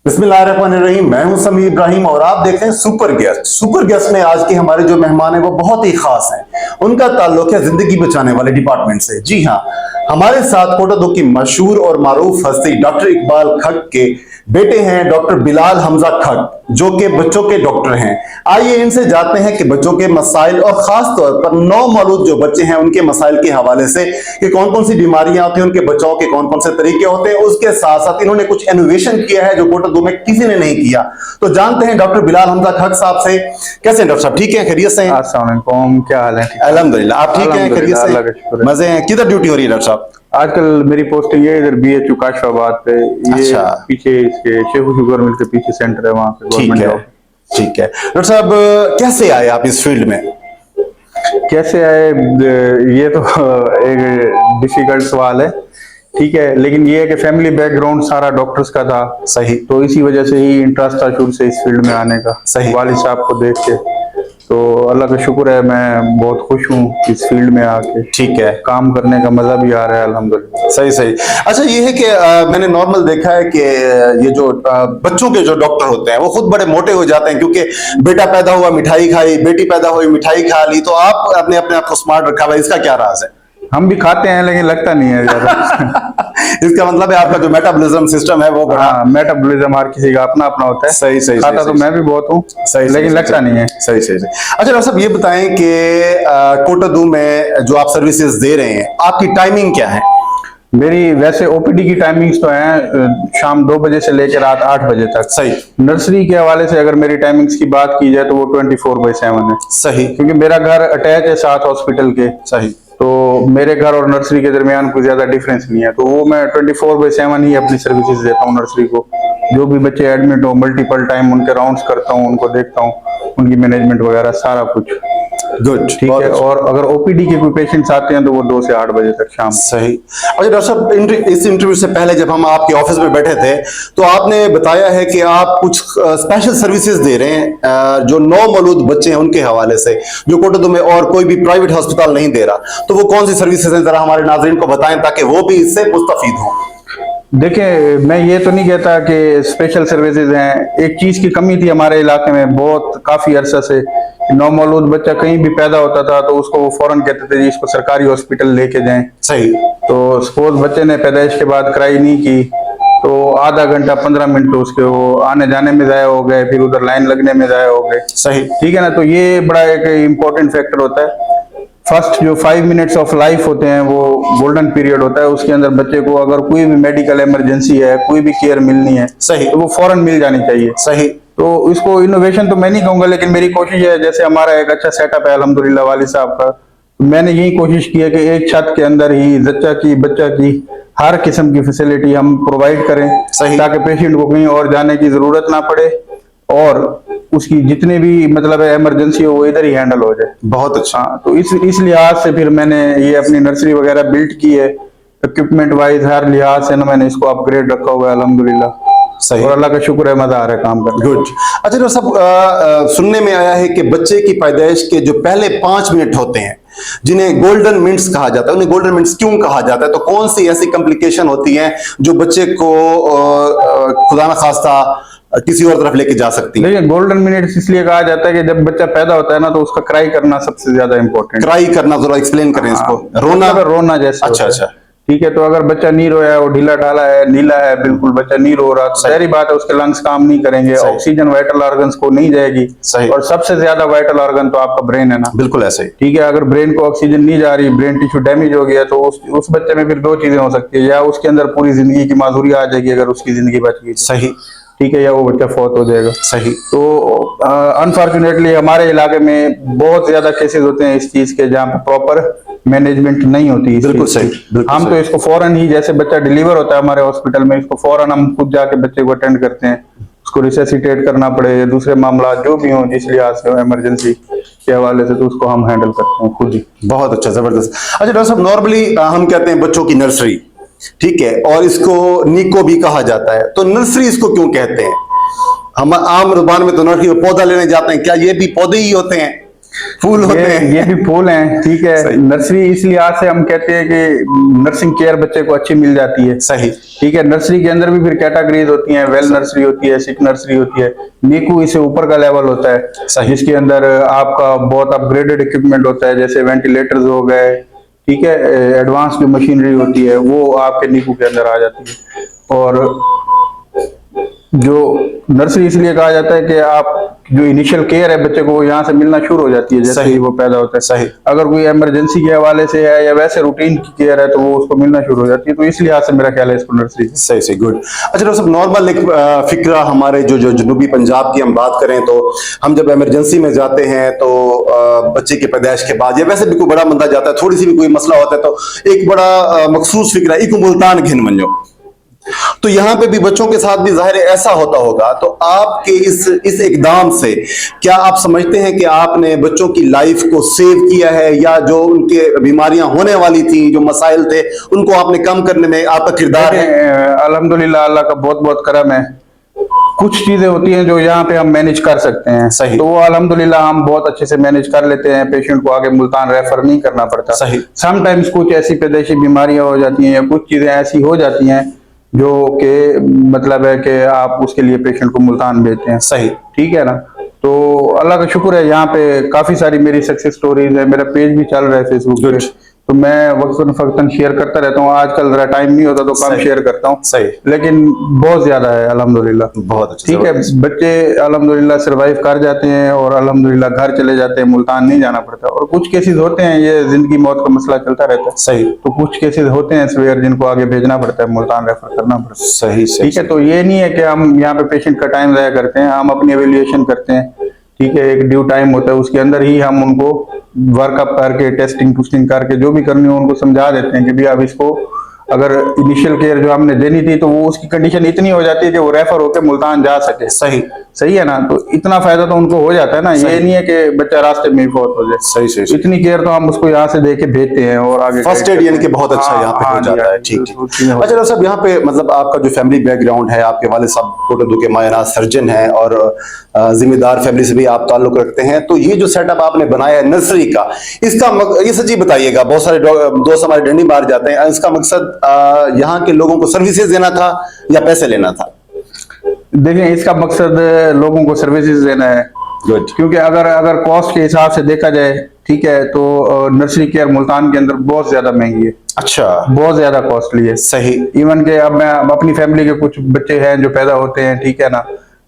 बिस्मिल्लाहिर्रहमानिर्रहीम। मैं हूं समीर इब्राहिम और आप देख रहे हैं सुपर गेस्ट। सुपर गेस्ट में आज के हमारे जो मेहमान हैं वो बहुत ही खास हैं। उनका ताल्लुक है जिंदगी बचाने वाले डिपार्टमेंट से। जी हां, हमारे साथ कोटा दो की मशहूर और मारूफ हस्ती डॉक्टर इकबाल खट के बेटे हैं डॉक्टर बिलाल हमजा खट, जो कि बच्चों के डॉक्टर हैं। आइए इनसे जानते हैं कि बच्चों के मसाइल और खास तौर पर नौ मौलूद जो बच्चे हैं उनके मसाइल के हवाले से कि कौन कौन सी बीमारियां होती हैं, उनके बचाव के कौन कौन से तरीके होते हैं। उसके साथ साथ इन्होंने कुछ इनोवेशन किया है जो कोटा दो में किसी ने नहीं किया। तो जानते हैं डॉक्टर बिलाल हमजा खट साहब से। कैसे हैं डॉक्टर साहब? ठीक है, खैरियत से हैं? अस्सलाम वालेकुम, क्या हाल है? अल्हम्दुलिल्लाह, आप ठीक हैं? खैरियत से? अल्लाह का शुक्र है। मजे हैं? किधर ड्यूटी हो रही है डॉक्टर साहब? आजकल मेरी पोस्टिंग है इधर BHU काशवाबाद पे। ये अच्छा। पीछे इसके शेखू शुगर मिल के पीछे सेंटर है, वहाँ पे ठीक गवर्नमेंट है, जॉब। ठीक है। डॉक्टर साहब कैसे आए आप इस फील्ड में? कैसे आए, ये तो एक डिफिकल्ट सवाल है। ठीक है, लेकिन ये है कि फैमिली बैकग्राउंड सारा डॉक्टर्स का था। सही। तो इसी वजह से ही इंटरेस्ट था शुरू से इस फील्ड में आने का। सही। वालिद साहब को देख के तो अल्लाह का शुक्र है, मैं बहुत खुश हूँ इस फील्ड में आके। ठीक है। काम करने का मजा भी आ रहा है अल्हम्दुलिल्लाह। सही सही। अच्छा, ये है कि मैंने नॉर्मल देखा है कि ये जो बच्चों के जो डॉक्टर होते हैं वो खुद बड़े मोटे हो जाते हैं, क्योंकि बेटा पैदा हुआ मिठाई खाई, बेटी पैदा हुई मिठाई खा ली। तो आप अपने अपने आप को स्मार्ट रखा हुआ है, इसका क्या राज है? हम भी खाते हैं लेकिन लगता नहीं है ज्यादा। इसका मतलब है आपका जो मेटाबॉलिज्म सिस्टम है वो बड़ा। हाँ, मेटाबॉलिज्म हर किसी का अपना अपना होता है। सही सही। खाता तो मैं भी बहुत हूँ, लेकिन लगता नहीं है। सही सही सही। अच्छा डॉक्टर साहब, ये बताएं कि कोटादू में जो आप सर्विसेज दे रहे हैं आपकी टाइमिंग क्या है? मेरी वैसे OPD की टाइमिंग्स तो हैं शाम 2 बजे से लेकर रात 8 बजे तक। सही। नर्सरी के हवाले से अगर मेरी टाइमिंग्स की बात की जाए तो वो 24/7 है। सही। क्योंकि मेरा घर अटैच है साथ हॉस्पिटल के। सही। तो मेरे घर और नर्सरी के दरमियान कोई ज्यादा डिफरेंस नहीं है, तो वो मैं 24/7 ही अपनी सर्विसेज देता हूँ नर्सरी को। जो भी बच्चे एडमिट हो मल्टीपल टाइम उनके राउंड्स करता हूँ, उनको देखता हूँ, उनकी मैनेजमेंट वगैरह सारा कुछ। गुड, ठीक है। और अगर OPD के कोई पेशेंट्स आते हैं तो वो 2 से 8 बजे तक शाम। सही। अच्छा डॉक्टर साहब, इस इंटरव्यू से पहले जब हम आपके ऑफिस में बैठे थे तो आपने बताया है कि आप कुछ स्पेशल सर्विसेज दे रहे हैं जो नौ मौलूद बच्चे हैं उनके हवाले से, जो कोटादू में और कोई भी प्राइवेट हॉस्पिटल नहीं दे रहा। तो वो कौन सी सर्विसेज हैं, जरा हमारे नाज़रीन को बताएं ताकि वो भी इससे मुस्तफीद हों। देखिए, मैं ये तो नहीं कहता कि स्पेशल सर्विसेज हैं। एक चीज की कमी थी हमारे इलाके में बहुत काफी अरसा से, नौ मौलूद बच्चा कहीं भी पैदा होता था तो उसको वो फौरन कहते थे जी इसको सरकारी हॉस्पिटल लेके जाएं। सही। तो सपोज बच्चे ने पैदाइश के बाद कराई नहीं की तो आधा घंटा 15 मिनट तो उसके वो आने जाने में जाया हो गए, फिर उधर लाइन लगने में जाया हो गए। सही। ठीक है ना। तो ये बड़ा एक इम्पोर्टेंट फैक्टर होता है। फर्स्ट जो 5 मिनट्स ऑफ लाइफ होते हैं वो गोल्डन पीरियड होता है। उसके अंदर बच्चे को अगर कोई भी मेडिकल इमरजेंसी है, कोई भी केयर मिलनी है, सही, तो वो फौरन मिल जानी चाहिए। सही। तो इसको इनोवेशन तो मैं नहीं कहूंगा, लेकिन मेरी कोशिश है, जैसे हमारा एक अच्छा सेटअप है अल्हम्दुलिल्लाह वालिद साहब का, तो मैंने यही कोशिश की है कि एक छत के अंदर ही जच्चा की बच्चा की हर किस्म की फैसिलिटी हम प्रोवाइड करें, ताकि पेशेंट को कहीं और जाने की जरूरत ना पड़े और उसकी जितने भी मतलब इमरजेंसी हो वो इधर ही हैंडल हो जाए। बहुत अच्छा। हाँ, तो इस लिहाज से फिर मैंने ये अपनी नर्सरी वगैरह बिल्ड की है। इक्विपमेंट वाइज हर लिहाज से ना मैंने इसको अपग्रेड रखा हुआ है अल्हम्दुलिल्लाह। सही। और अल्लाह का शुक्र है, मजा आ रहा है काम करने। गुड। अच्छा डॉक्टर साहब, सुनने में आया है कि बच्चे की पैदाइश के जो पहले 5 मिनट होते हैं जिन्हें गोल्डन मिनट्स कहा जाता है, उन्हें गोल्डन मिनट्स क्यों कहा जाता है? तो कौन सी ऐसी कॉम्प्लिकेशन होती हैं जो बच्चे को खुदा ना खास्ता किसी और तरफ लेके जा सकती है? देखिए, गोल्डन मिनट्स इसलिए कहा जाता है कि जब बच्चा पैदा होता है ना तो उसका क्राई करना सबसे ज्यादा इंपॉर्टेंट। क्राई करना जरा एक्सप्लेन करें इसको। रोना? रोना जैसे। अच्छा अच्छा। ठीक है। तो अगर बच्चा नहीं रोया है, वो ढीला ढाला है, नीला है, बिल्कुल बच्चा नहीं रो रहा, तो सारी बात है उसके लंग्स काम नहीं करेंगे, ऑक्सीजन वाइटल ऑर्गन्स को नहीं जाएगी। सही। और सबसे ज्यादा वाइटल ऑर्गन तो आपका ब्रेन है ना। बिल्कुल ऐसे ही। ठीक है। अगर ब्रेन को ऑक्सीजन नहीं जा रही, ब्रेन टिश्यू डैमेज हो गया, तो उस बच्चे में फिर 2 चीजें हो सकती है, या उसके अंदर पूरी जिंदगी की माधुरी आ जाएगी अगर उसकी जिंदगी बच गई। सही। ठीक है। या वो बच्चा फौत हो जाएगा। सही। तो अनफॉर्चुनेटली हमारे इलाके में बहुत ज्यादा केसेस होते हैं इस चीज के जहाँ पे प्रॉपर मैनेजमेंट नहीं होती। बिल्कुल सही। हम तो इसको फौरन ही, जैसे बच्चा डिलीवर होता है हमारे हॉस्पिटल में, इसको फौरन हम खुद जाके बच्चे को अटेंड करते हैं। उसको रिसेसिटेट करना पड़े या दूसरे मामला जो भी हो जिस लिहाज से इमरजेंसी के हवाले से, तो उसको हम हैंडल करते हैं खुद ही। बहुत अच्छा, जबरदस्त। अच्छा डॉक्टर साहब, नॉर्मली हम कहते हैं बच्चों की नर्सरी, ठीक है, और इसको निको भी कहा जाता है, तो नर्सरी इसको क्यों कहते हैं? हम आम जुबान में तो नर्सरी में पौधा लेने जाते हैं, क्या ये भी पौधे ही होते हैं? फूल होते हैं। ये भी फूल हैं, ठीक है। सही। नर्सरी इसलिए आज से हम कहते हैं कि नर्सिंग केयर बच्चे को अच्छी मिल जाती है। सही। ठीक है, नर्सरी के अंदर भी फिर कैटेगरीज होती हैं, वेल नर्सरी होती है, सिक नर्सरी होती है, नीकू इससे ऊपर का लेवल होता है, सही। जिसके अंदर आपका बहुत अपग्रेडेड इक्विपमेंट होता है, जैसे वेंटिलेटर्स हो गए, ठीक है, एडवांस जो मशीनरी होती है वो आपके नीकू के अंदर आ जाती है। और जो नर्सरी इसलिए कहा जाता है कि आप जो इनिशियल केयर है बच्चे को, वो यहाँ से मिलना शुरू हो जाती है जैसे सही। ही वो पैदा होता है। सही। अगर कोई इमरजेंसी के हवाले से है या वैसे रूटीन की केयर है तो वो उसको मिलना शुरू हो जाती है, तो इसलिए आज से मेरा ख्याल है इसको नर्सरी। सही सही, गुड। अच्छा डॉक्टर साहब, नॉर्मल एक फिक्रा हमारे जो जो जनूबी पंजाब की हम बात करें तो हम जब इमरजेंसी में जाते हैं तो बच्चे की पैदाइश के बाद या वैसे भी कोई बड़ा बंदा जाता है, थोड़ी सी भी कोई मसला होता है तो एक बड़ा मखसूस फिक्रा एक मुल्तान घिन मंजो, तो यहाँ पे भी बच्चों के साथ भी जाहिर है ऐसा होता होगा। तो आपके इस इकदाम से क्या आप समझते हैं कि आपने बच्चों की लाइफ को सेव किया है, या जो उनके बीमारियां होने वाली थी, जो मसाइल थे, उनको आपने कम करने में आपका किरदार है? अल्हम्दुलिल्लाह, अल्लाह का बहुत बहुत करम है। कुछ चीजें होती हैं जो यहाँ पे हम मैनेज कर सकते हैं, सही। तो वो अल्हम्दुलिल्लाह हम बहुत अच्छे से मैनेज कर लेते हैं, पेशेंट को आगे मुल्तान रेफर नहीं करना पड़ता। सही। समटाइम्स कुछ ऐसी पैदाइशी बीमारियां हो जाती हैं या कुछ चीजें ऐसी हो जाती हैं जो कि मतलब है कि आप उसके लिए पेशेंट को मुल्तान भेजते हैं। सही। ठीक है ना। तो अल्लाह का शुक्र है, यहाँ पे काफी सारी मेरी सक्सेस स्टोरीज है, मेरा पेज भी चल रहा है फेसबुक पे, तो मैं वक्तन फक्तन शेयर करता रहता हूँ। आजकल जरा टाइम नहीं होता तो कम शेयर करता हूँ, सही। लेकिन बहुत ज्यादा है अल्हम्दुलिल्लाह। बहुत अच्छा, ठीक है, बच्चे अल्हम्दुलिल्लाह सरवाइव कर जाते हैं और अल्हम्दुलिल्लाह घर चले जाते हैं, मुल्तान नहीं जाना पड़ता। और कुछ केसेस होते हैं, ये जिंदगी मौत का मसला चलता रहता है। सही। तो कुछ केसेस होते हैं सवेयर जिनको आगे भेजना पड़ता है, मुल्तान रेफर करना पड़ता है। सही सही। ठीक है, तो ये नहीं है कि हम यहाँ पे पेशेंट का टाइम ज़ाया करते हैं, हम अपनी एवेल्युएशन करते हैं। ठीक है, एक ड्यू टाइम होता है, उसके अंदर ही हम उनको वर्कअप करके टेस्टिंग टूस्टिंग करके जो भी करनी हो उनको समझा देते हैं कि भाई अब इसको अगर इनिशियल केयर जो हमने देनी थी तो वो उसकी कंडीशन इतनी हो जाती है कि वो रेफर होकर मुल्तान जा सके। सही। सही है ना। तो इतना फायदा तो उनको हो जाता है ना, ये नहीं है कि बच्चा रास्ते में ही फौत हो जाए। सही सही। इतनी केयर तो हम उसको यहाँ से दे के भेजते हैं और आगे फर्स्ट एड यानी कि बहुत अच्छा यहाँ पे हो जाता है। ठीक ठीक। अच्छा डॉक्टर साहब, यहाँ पे मतलब आपका जो फैमिली बैकग्राउंड है, आपके वाले साहब कोटोदू के मायना सर्जन हैं और जिम्मेदार फैमिली से भी आप ताल्लुक रखते हैं, तो ये जो सेटअप आपने बनाया है नर्सरी का, इसका ये सच्ची बताइएगा, बहुत सारे दोस्त हमारे डंडी मार जाते हैं, इसका मकसद यहाँ के लोगों को सर्विसेज देना था या पैसे लेना था? देखिए, इसका मकसद लोगों को सर्विसेज देना है। गुड। क्योंकि अगर कॉस्ट के हिसाब से देखा जाए, ठीक है, तो नर्सरी केयर मुल्तान के अंदर बहुत ज्यादा महंगी है। अच्छा। बहुत ज्यादा कॉस्टली है। सही। इवन के अब मैं अपनी फैमिली के कुछ बच्चे हैं जो पैदा होते हैं, ठीक है ना,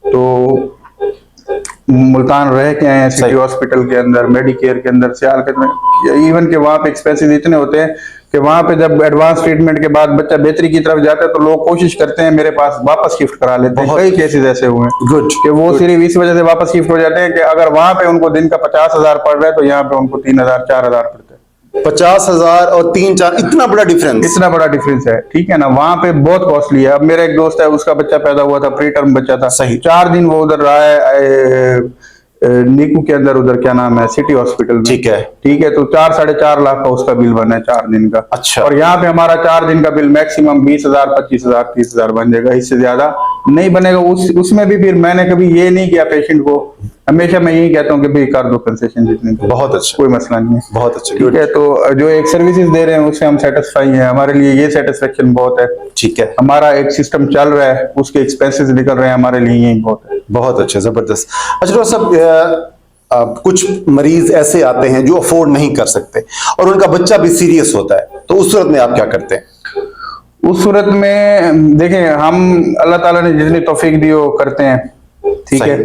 तो मुल्तान रह के आए हैं सिटी हॉस्पिटल के अंदर, मेडिकेयर के अंदर, सियालकोट में, इवन के वहाँ पे एक्सपेंसेस इतने होते हैं कि वहाँ पे जब एडवांस ट्रीटमेंट के बाद बच्चा बेहतरी की तरफ जाता है तो लोग कोशिश करते हैं मेरे पास वापस शिफ्ट करा लेते हैं। कई केसेस ऐसे हुए हैं। गुड। कि वो सिर्फ इस वजह से वापस शिफ्ट हो जाते हैं कि अगर वहाँ पे उनको दिन का 50,000 पड़ रहा है तो यहाँ पे उनको 3,000 4,000 पड़ता है। 50,000 और 3-4, इतना बड़ा डिफरेंस? इतना बड़ा डिफरेंस है। ठीक है ना, वहाँ पे बहुत कॉस्टली है। अब मेरा एक दोस्त है, उसका बच्चा पैदा हुआ था, प्री टर्म बच्चा था। सही। 4 दिन वो उधर रहा है नीकू के अंदर, उधर क्या नाम है, सिटी हॉस्पिटल में। ठीक है। ठीक है, तो 4-4.5 लाख का उसका बिल बना है 4 दिन का। अच्छा। और यहाँ पे हमारा 4 दिन का बिल मैक्सिमम 20,000 25,000 30,000 बन जाएगा, इससे ज्यादा नहीं बनेगा। उसमें भी फिर मैंने कभी ये नहीं किया पेशेंट को, हमेशा मैं यही कहता हूँ कि भाई कर दो कंसेशन जितनी। बहुत अच्छा, कोई मसला नहीं है। बहुत अच्छा। ठीक है, तो जो एक सर्विसेज दे रहे हैं उससे हम सेटिस्फाई हैं, हमारे लिए ये सेटिस्फेक्शन बहुत है। ठीक है। हमारा एक सिस्टम चल रहा है, उसके एक्सपेंसेस निकल रहे हैं, हमारे लिए यही बहुत है। बहुत अच्छा, जबरदस्त। अच्छा डॉक्टर साहब, कुछ मरीज ऐसे आते हैं जो अफोर्ड नहीं कर सकते और उनका बच्चा भी सीरियस होता है, तो उस सूरत में आप क्या करते हैं? उस सूरत में देखें, हम अल्लाह ताला ने जितनी तौफीक दी वो करते हैं। ठीक है,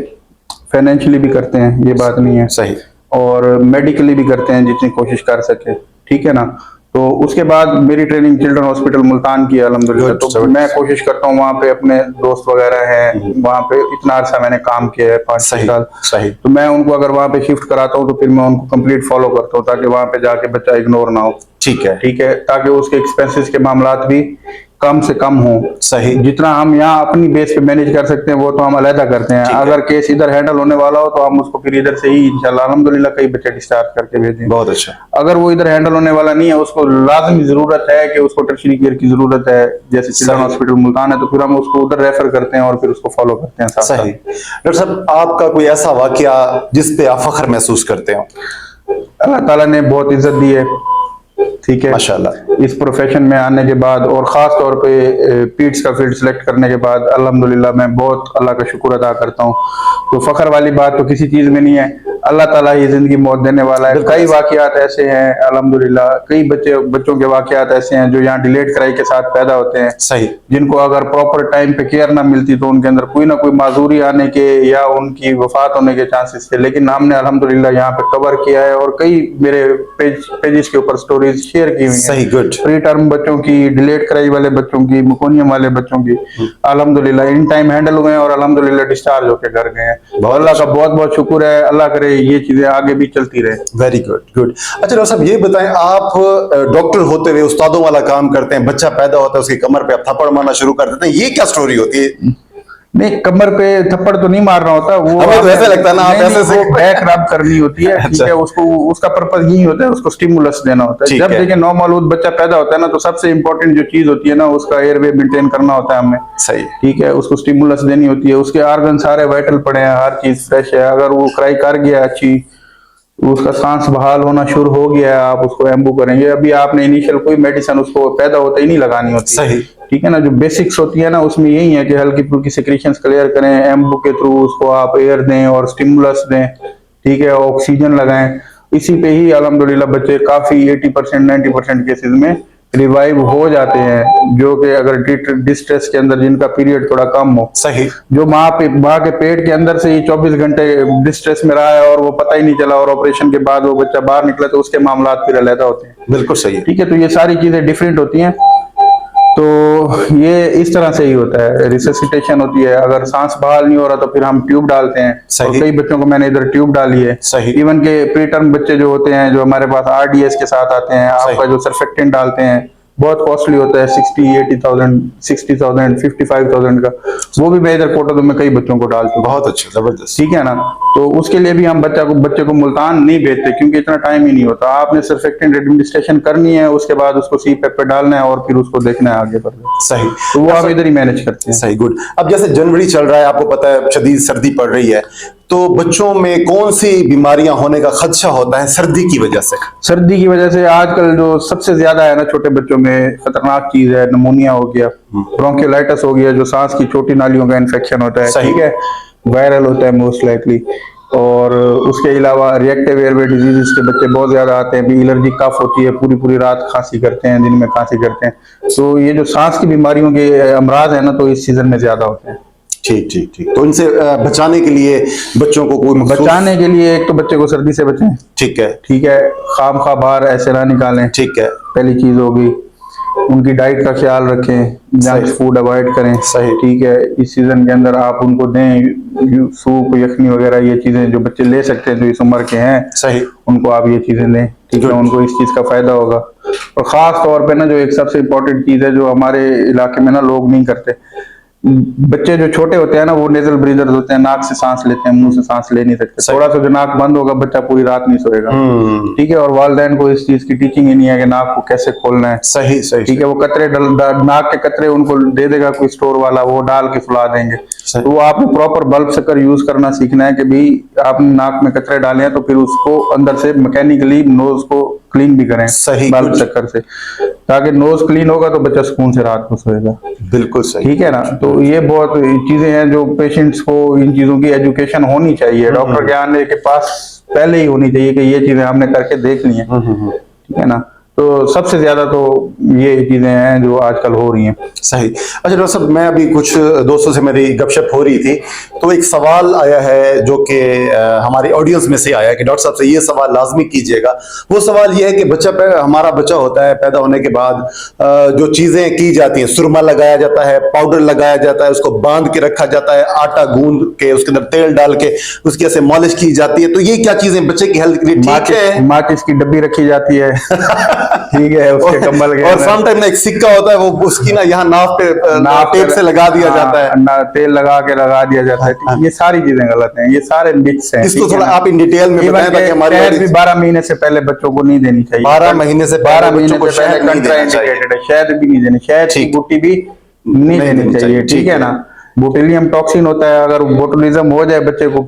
फाइनेंशियली भी करते हैं, ये बात नहीं है। सही। और मेडिकली भी करते हैं जितनी कोशिश कर सके। ठीक है ना। तो उसके बाद मेरी ट्रेनिंग चिल्ड्रन हॉस्पिटल मुल्तान की है अल्हम्दुलिल्लाह, तो मैं कोशिश करता हूँ, वहाँ पे अपने दोस्त वगैरह हैं, वहाँ पे इतना अर्सा मैंने काम किया है 5-6 साल। सही। तो मैं उनको अगर वहाँ पे शिफ्ट कराता हूँ तो फिर मैं उनको कंप्लीट फॉलो करता हूँ ताकि वहाँ पे जाके बच्चा इग्नोर ना हो। ठीक है। ठीक है, ताकि उसके एक्सपेंसेस के मामलात भी कम से कम हो। सही। जितना हम यहाँ अपनी बेस पे मैनेज कर सकते हैं वो तो हम अलहदा करते हैं। अगर केस इधर हैंडल होने वाला हो तो हम उसको फिर इधर से ही इंशाल्लाह अल्हम्दुलिल्लाह कई बच्चे डिस्चार्ज करके भेजें। बहुत अच्छा। अगर वो इधर हैंडल होने वाला नहीं है, उसको लाजमी जरूरत है कि उसको टर्शरी केयर की जरूरत है, जैसे चिल्ड्रन हॉस्पिटल मुल्तान है, तो फिर हम उसको उधर रेफर करते हैं और फिर उसको फॉलो करते हैं। सही। डॉक्टर साहब, आपका कोई ऐसा वाकया जिस पे आप फख्र महसूस करते हो? अल्लाह ताला ने बहुत इज्जत दी है, ठीक है, माशाल्लाह। इस प्रोफेशन में आने के बाद और ख़ास तौर पे पीट्स का फील्ड सेलेक्ट करने के बाद अल्हम्दुलिल्लाह मैं बहुत अल्लाह का शुक्र अदा करता हूँ। तो फ़ख्र वाली बात तो किसी चीज़ में नहीं है, अल्लाह ताला ही ज़िंदगी मौत देने वाला है। कई वाक़यात ऐसे हैं अल्हम्दुलिल्लाह, कई बच्चों के वाक़यात ऐसे हैं जो यहाँ डिलेड कराई के साथ पैदा होते हैं, सही, जिनको अगर प्रॉपर टाइम पे केयर ना मिलती तो उनके अंदर कोई ना कोई माजूरी आने के या उनकी वफात होने के चांसेस थे। लेकिन हमने अल्हम्दुलिल्लाह यहाँ पे कवर किया है और कई मेरे पेजेस के ऊपर स्टोरीज शेयर की हुई हैं। सही, गुड। प्री टर्म बच्चों की, डिलेट कराई वाले बच्चों की, मुकोनियम वाले बच्चों की अल्हम्दुलिल्लाह इन टाइम हैंडल हुए हैं और अल्हम्दुलिल्लाह डिस्चार्ज होकर घर गए हैं। अल्लाह का बहुत बहुत शुक्र है, अल्लाह करे ये चीजें आगे भी चलती रहे। Very good, good. अच्छा डॉक्टर साहब ये बताएं, आप डॉक्टर होते हुए उस्तादों वाला काम करते हैं, बच्चा पैदा होता है उसकी कमर पे आप थप्पड़ मारना शुरू कर देते हैं, ये क्या स्टोरी होती है? नहीं, कमर पे थप्पड़ तो नहीं मारना होता, वो हमें तो ऐसा लगता है ना, आप ऐसे वो बैक रब करनी होती है, ठीक है, उसको उसका पर्पस यही होता है, उसको स्टिमुलस देना होता है। जब देखिए नॉर्मल बच्चा पैदा होता है ना, तो सबसे इंपॉर्टेंट जो चीज होती है ना, उसका एयरवे मेंटेन करना होता है हमें, सही, ठीक है, उसको स्टिमुलस देनी होती है, उसके ऑर्गन सारे वाइटल पड़े हैं, हर चीज फ्रेश है। अगर वो क्राई कर गया अच्छी, उसका सांस बहाल होना शुरू हो गया है, आप उसको एम्बू करेंगे। अभी आपने इनिशियल कोई मेडिसिन उसको पैदा होते ही नहीं लगानी होती, सही, ठीक है ना। जो बेसिक्स होती है ना, उसमें यही है कि हल्की फुल्की सिक्रीशंस क्लियर करें, एम्बू के थ्रू उसको आप एयर दें और स्टिमुलस दें, ठीक है, ऑक्सीजन लगाएं। इसी पे ही अल्हम्दुलिल्लाह बच्चे काफी 80% 90% केसेस में रिवाइव हो जाते हैं, जो कि अगर डिस्ट्रेस के अंदर जिनका पीरियड थोड़ा कम हो। सही, जो माँ के पेट के अंदर से ही 24 घंटे डिस्ट्रेस में रहा है और वो पता ही नहीं चला, और ऑपरेशन के बाद वो बच्चा बाहर निकला, तो उसके मामला फिर अलग होते हैं। बिल्कुल सही, ठीक है, तो ये सारी चीजें डिफरेंट होती हैं। तो ये इस तरह से ही होता है, रिससिटेशन होती है। अगर सांस बहाल नहीं हो रहा तो फिर हम ट्यूब डालते हैं, और कई बच्चों को मैंने इधर ट्यूब डाली है। सही, इवन के प्री टर्म बच्चे जो होते हैं, जो हमारे पास आरडीएस के साथ आते हैं, आपका जो सर्फेक्टेंट डालते हैं बहुत कॉस्टली होता है, 60,000 60,000 55,000 का, वो भी मैं इधर कोटा में कई बच्चों को डालता हूँ। बहुत अच्छा, जबरदस्त, ठीक है ना। तो उसके लिए भी हम बच्चे को मुल्तान नहीं भेजते, क्योंकि इतना टाइम ही नहीं होता। आपने सर्फेक्टेंट एडमिनिस्ट्रेशन करनी है, उसके बाद उसको सीपेप पे डालना है और फिर उसको देखना है आगे बढ़। सही, तो वो आप इधर ही मैनेज करते हैं। सही, गुड। अब जैसे जनवरी चल रहा है, आपको पता है शदीद सर्दी पड़ रही है, तो बच्चों में कौन सी बीमारियां होने का खदशा होता है सर्दी की वजह से? सर्दी की वजह से आजकल जो सबसे ज्यादा है ना, छोटे बच्चों में खतरनाक चीज है, निमोनिया हो गया, ब्रोंकियोलाइटिस हो गया, जो सांस की छोटी नालियों का इन्फेक्शन होता है, ठीक है, वायरल होता है मोस्ट लाइकली। और उसके अलावा रिएक्टिव एयरवे डिजीजेस के बच्चे बहुत ज्यादा आते हैं, भी एलर्जी कफ होती है, पूरी पूरी रात खांसी करते हैं, दिन में खांसी करते हैं। तो ये जो सांस की बीमारियों के अमराज है ना, तो इस सीजन में ज्यादा होते हैं। ठीक ठीक ठीक। तो इनसे बचाने के लिए बच्चों को कोई बचाने के लिए एक तो बच्चे को सर्दी से बचें, ठीक है, ठीक है, खामखा बाहर ऐसे ना निकालें, ठीक है, पहली चीज होगी। उनकी डाइट का ख्याल रखें, जंक फूड अवॉइड करें, सही, ठीक है। इस सीजन के अंदर आप उनको दें सूप, यखनी वगैरह, ये चीजें जो बच्चे ले सकते हैं, जो इस उम्र के हैं, सही, उनको आप ये चीजें दें, ठीक है, उनको इस चीज का फायदा होगा। और खास तौर पे ना, जो एक सबसे इम्पोर्टेंट चीज है, जो हमारे इलाके में ना लोग नहीं करते, बच्चे जो छोटे होते हैं ना, वो नेजल ब्रीदर्स होते हैं, नाक से सांस लेते हैं, मुंह से सांस ले नहीं सकते। थोड़ा सा जो नाक बंद होगा, बच्चा पूरी रात नहीं सोएगा, ठीक है। और वालिदैन को इस चीज की टीचिंग ही नहीं है कि नाक को कैसे खोलना है, सही सही, ठीक है। वो कतरे नाक के कतरे उनको दे देगा कोई स्टोर वाला, वो डाल के सुला देंगे। तो वो आपने प्रॉपर बल्ब शक्कर यूज करना सीखना है कि भाई आपने नाक में कतरे डाले हैं, तो फिर उसको अंदर से मैकेनिकली नोज को क्लीन भी करें सही, बल्ब शक्कर से, ताकि नोज क्लीन होगा तो बच्चा सुकून से रात को सोएगा। बिल्कुल सही, ठीक है ना। तो ये बहुत चीजें हैं जो पेशेंट्स को इन चीजों की एजुकेशन होनी चाहिए, डॉक्टर के आने के पास पहले ही होनी चाहिए कि ये चीजें हमने करके देख ली हैं, ठीक है ना। तो सबसे ज्यादा तो ये चीजें हैं जो आजकल हो रही हैं। सही। अच्छा डॉक्टर साहब, मैं अभी कुछ दोस्तों से मेरी गपशप हो रही थी, तो एक सवाल आया है जो कि हमारी ऑडियंस में से आया कि डॉक्टर साहब से ये सवाल लाजमी कीजिएगा। वो सवाल ये है कि हमारा बच्चा होता है, पैदा होने के बाद जो चीजें की जाती हैं, सुरमा लगाया जाता है, पाउडर लगाया जाता है, उसको बांध के रखा जाता है, आटा गूंद के उसके अंदर तेल डाल के उसकी ऐसे मालिश की जाती है, तो ये क्या चीजें बच्चे की हेल्थ के लिए ठीक है? माचिस की डब्बी रखी जाती है ठीक है, उसके कम्बल के, और समटाइम एक सिक्का होता है, वो उसकी ना यहाँ नाव पे टेप से लगा दिया जाता है, तेल लगा दिया जाता है। ये सारी चीजें गलत हैं, ये सारे मिथ्स हैं। इसको थोड़ा आप इन डिटेल में बताएं ताकि हमारे शहद भी 12 महीने से पहले बच्चों को नहीं देनी चाहिए। 12 महीने से पहले शहद भी नहीं देनी, शहद की गुट्टी भी नहीं देनी चाहिए, ठीक है ना। बोtulinum टॉक्सिन होता है, अगर बोटुलिज्म हो जाए बच्चे को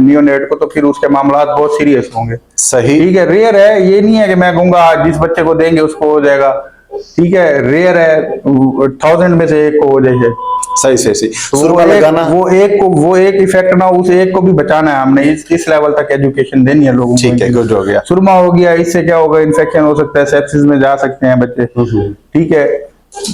नियोनेट को, तो फिर उसके मामला बहुत सीरियस होंगे। सही। ठीक है, रेयर है, ये नहीं है कि मैं कहूंगा जिस बच्चे को देंगे उसको हो जाएगा। ठीक है, रेयर है, 1000 में से एक को हो जाएगा। सही सही सही। तो सुरमा लगाना, वो एक इफेक्ट ना, उस एक को भी बचाना है हमने, इस लेवल तक एजुकेशन देनी है लोगों को। ठीक है, गुड हो गया। सुरमा हो गया, इससे क्या होगा, इन्फेक्शन हो सकता है, सेप्सिस में जा सकते हैं बच्चे। ठीक है,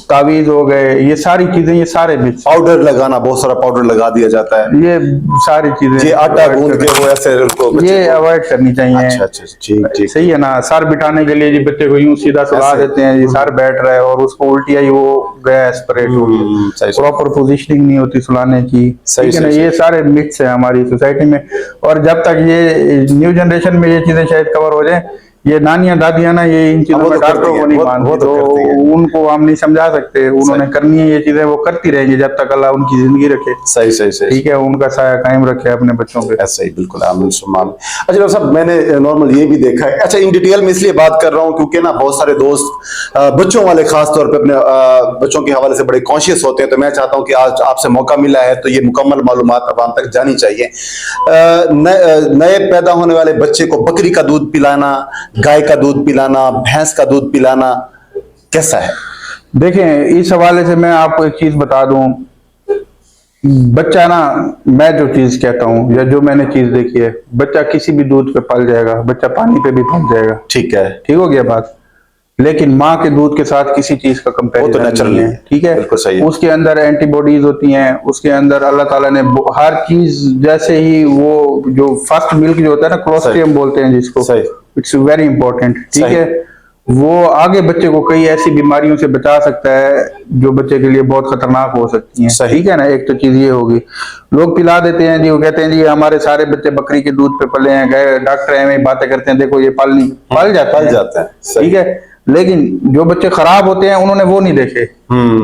तावीज हो गए, ये सारी चीजें, ये सारे मिक्स। पाउडर लगाना, बहुत सारा पाउडर लगा दिया जाता है, ये सारी चीजें ये आटा गूंद के वो ऐसे उनको बच्चे ये को- अवॉइड करनी चाहिए। अच्छा अच्छा, ठीक ठीक। सही है ना, सर बिठाने के लिए जी बच्चे को यूं सीधा सुला ऐसे। देते हैं जी, सर बैठ रहा है और उसको उल्टी आई, वो गया एस्पिरेट हो गया। सही सही। प्रॉपर पोजीशनिंग नहीं होती सुलाने की। सही, ठीक है ना, सही, ये सारे मिथ्स है हमारी सोसाइटी में। और जब तक ये न्यू जनरेशन में ये चीजें शायद कवर हो जाए, ये नानियां दादियां ना ये इन चीजों वो में तो करती डॉक्टरों को हैं, नहीं वो मानती, तो करती हैं। तो उनको हम नहीं समझा सकते, उन्होंने करनी है ये चीजें, वो करती रहेंगी जब तक अल्लाह उनकी जिंदगी रखे। सही सही सही। ठीक है, उनका साया कायम रखे अपने बच्चों पे। ऐसा ही, बिल्कुल आमीन सुम्मा आमीन। अच्छा डॉक्टर साहब, मैंने नॉर्मल ये भी देखा है, अच्छा इन डिटेल में इसलिए बात कर रहा हूँ क्योंकि ना बहुत सारे दोस्त बच्चों वाले खास तौर पे अपने बच्चों के हवाले से बड़े कॉन्शियस होते हैं, तो मैं चाहता हूँ कि आज आपसे मौका मिला है तो ये मुकम्मल मालूमात अब तक जानी चाहिए। नए पैदा होने वाले बच्चे को बकरी का दूध पिलाना, गाय का दूध पिलाना, भैंस का दूध पिलाना कैसा है? देखें, इस हवाले से मैं आपको एक चीज बता दूं, बच्चा ना, मैं जो चीज कहता हूं या जो मैंने चीज देखी है, बच्चा किसी भी दूध पे पल जाएगा, बच्चा पानी पे भी पल जाएगा। ठीक है, ठीक हो गया बात। लेकिन माँ के दूध के साथ किसी चीज का कंपैरिजन नेचुरल नहीं है। ठीक है, बिल्कुल सही है। उसके अंदर एंटीबॉडीज होती हैं, उसके अंदर अल्लाह ताला ने हर चीज, जैसे ही वो जो फर्स्ट मिल्क जो होता है ना, क्लोस्ट्रियम बोलते हैं जिसको, सही। It's very important. ठीक सही। है, वो आगे बच्चे को कई ऐसी बीमारियों से बचा सकता है जो बच्चे के लिए बहुत खतरनाक हो सकती हैं। सही। ठीक है ना, एक तो चीज ये होगी। लोग पिला देते हैं जी, वो कहते हैं जी हमारे सारे बच्चे बकरी के दूध पे पले हैं, गए डॉक्टर एवं बातें करते हैं, देखो ये पल जाते हैं। सही। ठीक है, लेकिन जो बच्चे खराब होते हैं उन्होंने वो नहीं देखे,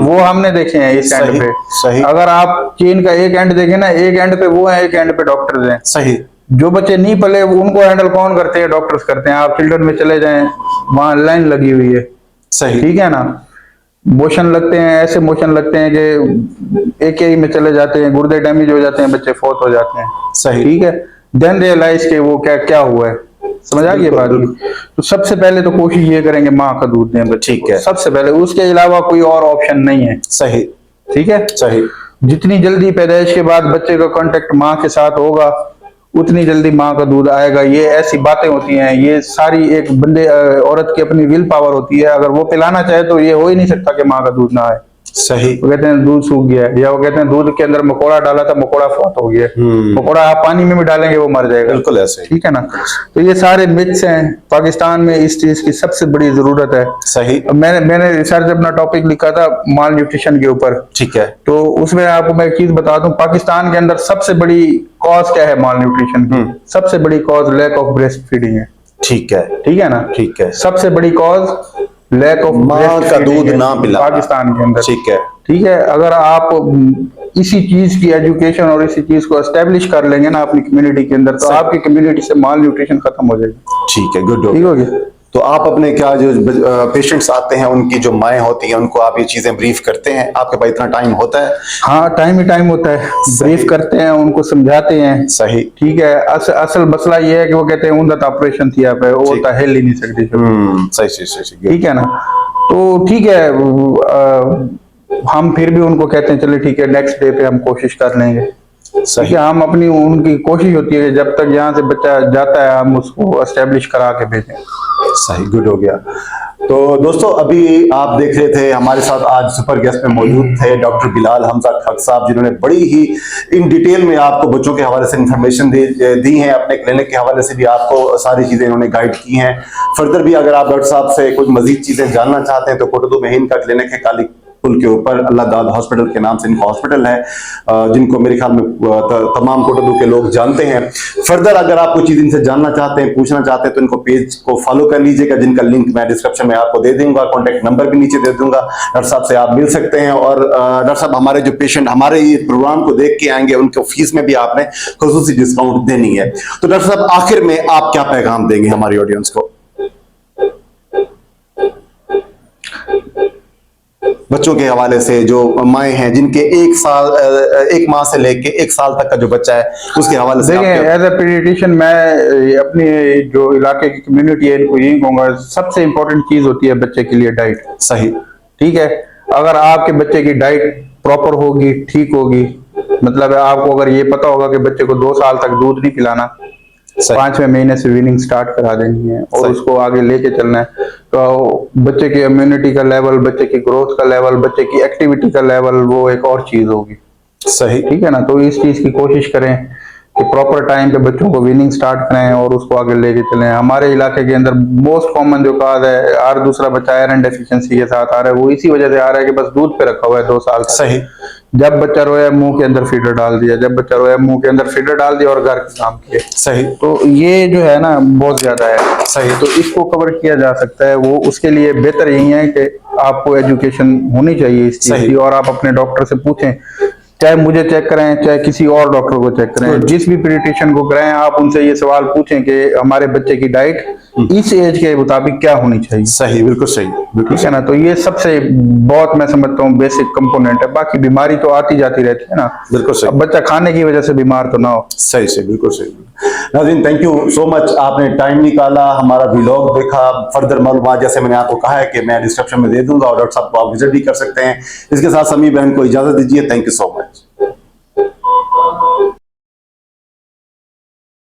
वो हमने देखे हैं इस एंड सही, पे। सही। अगर आप चेन का एक एंड देखें ना, एक एंड पे वो है, एक एंड पे डॉक्टर्स हैं। सही। जो बच्चे नहीं पले उनको हैंडल कौन करते हैं? डॉक्टर्स करते हैं। आप चिल्ड्रन में चले जाएं, वहां लाइन लगी हुई है। सही। ठीक है ना, मोशन लगते हैं, ऐसे मोशन लगते हैं कि एक ही में चले जाते हैं, गुर्दे डैमेज हो जाते हैं, बच्चे फौत हो जाते हैं। सही। ठीक है, देन रियलाइज के वो क्या क्या हुआ है। समझ आ गई बात की? तो सबसे पहले तो कोशिश ये करेंगे माँ का दूध दें बच्चे ठीक को, है। सबसे पहले, उसके अलावा कोई और ऑप्शन नहीं है। सही। ठीक है, सही। जितनी जल्दी पैदाइश के बाद बच्चे का कांटेक्ट माँ के साथ होगा, उतनी जल्दी माँ का दूध आएगा। ये ऐसी बातें होती हैं, ये सारी एक बंदे औरत की अपनी विल पावर होती है। अगर वो पिलाना चाहे तो ये हो ही नहीं सकता कि माँ का दूध ना आए। सही। वो कहते हैं दूध सूख गया है, या वो कहते हैं दूध के अंदर मकोड़ा डाला था, मकोड़ा फौत हो गया। मकोड़ा आप पानी में भी डालेंगे वो मर जाएगा। बिल्कुल ऐसे। ठीक है ना, तो ये सारे मिथ्स हैं। पाकिस्तान में इस चीज की सबसे बड़ी जरूरत है। सही। अब मैंने रिसर्च अपना टॉपिक लिखा था माल न्यूट्रिशन के ऊपर, ठीक है। तो उसमें आपको मैं एक चीज बता दूं, पाकिस्तान के अंदर सबसे बड़ी कॉज क्या है माल न्यूट्रिशन की? सबसे बड़ी cause lack of breast feeding है। ठीक है। ठीक है ना, ठीक है। सबसे बड़ी कॉज लैक ऑफ माँ का दूध ना पिलाना पाकिस्तान के अंदर। ठीक है। ठीक है, अगर आप इसी चीज की एजुकेशन और इसी चीज को एस्टेब्लिश कर लेंगे ना अपनी कम्युनिटी के अंदर, तो सही। आपकी कम्युनिटी से माल न्यूट्रिशन खत्म हो जाएगी। ठीक है, गुड। ठीक हो गया। तो आप अपने क्या जो पेशेंट्स आते हैं उनकी जो माएँ होती हैं उनको आप ये चीजें ब्रीफ करते हैं? आपके पास इतना टाइम होता है? हाँ, टाइम ही टाइम होता है, ब्रीफ करते हैं, उनको समझाते हैं। सही। ठीक है, असल मसला ये है कि वो कहते हैं उनका ऑपरेशन थी पे, वो तो हिल ही नहीं सकती। सही सही सही। ठीक है ना, तो ठीक है, हम फिर भी उनको कहते हैं चले ठीक है, नेक्स्ट डे पे हम कोशिश कर लेंगे। ठीक है, हम अपनी, उनकी कोशिश होती है कि जब तक यहाँ से बच्चा जाता है हम उसको एस्टेब्लिश करा के भेजें। सही, गुड हो गया। तो दोस्तों, अभी आप देख रहे थे हमारे साथ आज सुपर गेस्ट में मौजूद थे डॉक्टर बिलाल हमजा खक साहब, जिन्होंने बड़ी ही इन डिटेल में आपको बच्चों के हवाले से इंफॉर्मेशन दी है। अपने क्लिनिक के हवाले से भी आपको सारी चीजें इन्होंने गाइड की हैं। फर्दर भी अगर आप डॉक्टर साहब से कुछ मजीद चीजें जानना चाहते हैं तो कोटोदू में इनका क्लिनिक है, काली पुल के ऊपर, अल्लाह दाद हॉस्पिटल के नाम से इनका हॉस्पिटल है, जिनको मेरे ख्याल में तमाम कोटोदू के लोग जानते हैं। फर्दर अगर आप कुछ चीज इनसे जानना चाहते हैं, पूछना चाहते हैं, तो इनको पेज को फॉलो कर लीजिएगा, जिनका लिंक मैं डिस्क्रिप्शन में आपको दे दूंगा, कॉन्टेक्ट नंबर भी नीचे दे दूंगा। डॉक्टर साहब से आप मिल सकते हैं। और डॉक्टर साहब, हमारे जो पेशेंट हमारे ये प्रोग्राम को देख के आएंगे, उनको फीस में भी आपने खुसूसी डिस्काउंट देनी है। तो डॉक्टर साहब, आखिर में आप क्या पैगाम देंगे हमारी ऑडियंस को? बच्चों के हवाले से, जो माएँ हैं जिनके 1 माह से लेके 1 साल तक का जो बच्चा है उसके हवाले से आप देखिए, क्या- एज ए पीडियाट्रिशियन मैं अपने जो इलाके की कम्युनिटी है इनको यही कहूंगा, सबसे इंपॉर्टेंट चीज होती है बच्चे के लिए डाइट। सही, ठीक है, अगर आपके बच्चे की डाइट प्रॉपर होगी, ठीक होगी, मतलब आपको अगर ये पता होगा कि बच्चे को 2 साल तक दूध नहीं पिलाना, सही, 5वें महीने से वीनिंग स्टार्ट करा देनी है और सही। उसको आगे लेके चलना है, तो बच्चे की इम्यूनिटी का लेवल, बच्चे की ग्रोथ का लेवल, बच्चे की एक्टिविटी का लेवल, वो एक और चीज होगी। सही, ठीक है ना, तो इस चीज की कोशिश करें कि प्रॉपर टाइम पे बच्चों को वीनिंग स्टार्ट करें और उसको आगे लेके चलें। हमारे इलाके के अंदर मोस्ट कॉमन जो काज है, हर दूसरा बच्चा आयरन डेफिशिएंसी के साथ आ रहा है, वो इसी वजह से आ रहा है कि बस दूध पे रखा हुआ है 2 साल तक। सही, जब बच्चा रोया मुंह के अंदर फीडर डाल दिया, जब बच्चा रोया मुंह के अंदर फीडर डाल दिया और घर के काम किए। सही, तो ये जो है ना बहुत ज्यादा है। सही। तो इसको कवर किया जा सकता है, वो उसके लिए बेहतर यही है कि आपको एजुकेशन होनी चाहिए इस चीज सही। की, और आप अपने डॉक्टर से पूछें, चाहे मुझे चेक कराएं चाहे किसी और डॉक्टर को चेक कराएं, Good. जिस भी पीडियाट्रिशियन को कराएं, आप उनसे ये सवाल पूछें कि हमारे बच्चे की डाइट इस एज के मुताबिक क्या होनी चाहिए। सही, बिल्कुल सही, बिल्कुल ठीक है ना, तो ये सबसे बहुत मैं समझता हूँ बेसिक कंपोनेंट है। बाकी बीमारी तो आती जाती रहती है ना, बिल्कुल सही। अब बच्चा खाने की वजह से बीमार तो ना हो। सही से, बिल्कुल सही। नाज़रीन, थैंक यू सो मच, आपने टाइम निकाला, हमारा व्लॉग देखा। फर्दर मालूमात जैसे मैंने आपको कहा है कि मैं डिस्क्रिप्शन में दे दूंगा और डॉक्टर साहब को आप विजिट भी कर सकते हैं। इसके साथ समी बहन को इजाजत दीजिए। Thank you so much.